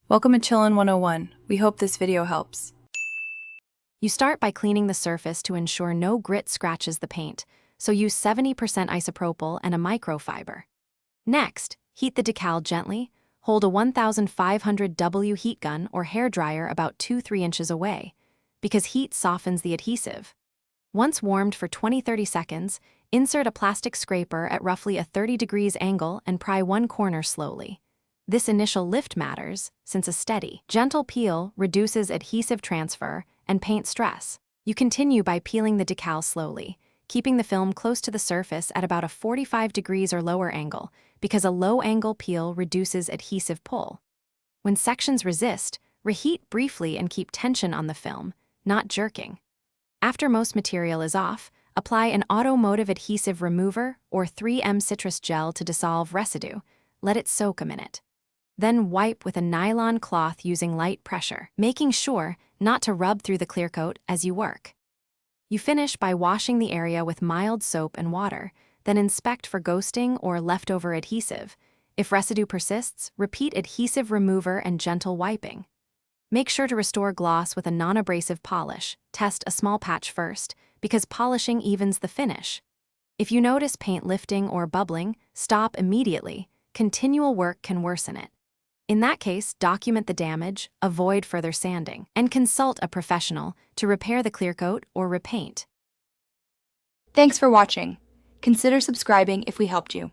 Welcome to Chillin' 101. We hope this video helps. You start by cleaning the surface to ensure no grit scratches the paint, so use 70% isopropyl and a microfiber. Next, heat the decal gently. Hold a 1500 W heat gun or hairdryer about 2-3 inches away, because heat softens the adhesive. Once warmed for 20-30 seconds, insert a plastic scraper at roughly a 30 degrees angle and pry one corner slowly. This initial lift matters, since a steady, gentle peel reduces adhesive transfer and paint stress. You continue by peeling the decal slowly, keeping the film close to the surface at about a 45 degrees or lower angle, because a low-angle peel reduces adhesive pull. When sections resist, reheat briefly and keep tension on the film, not jerking. After most material is off, apply an automotive adhesive remover or 3M citrus gel to dissolve residue. Let it soak a minute. Then wipe with a nylon cloth using light pressure, making sure not to rub through the clear coat as you work. You finish by washing the area with mild soap and water, then inspect for ghosting or leftover adhesive. If residue persists, repeat adhesive remover and gentle wiping. Make sure to restore gloss with a non-abrasive polish. Test a small patch first, because polishing evens the finish. If you notice paint lifting or bubbling, stop immediately. Continual work can worsen it. In that case, document the damage, avoid further sanding, and consult a professional to repair the clear coat or repaint. Thanks for watching. Consider subscribing if we helped you.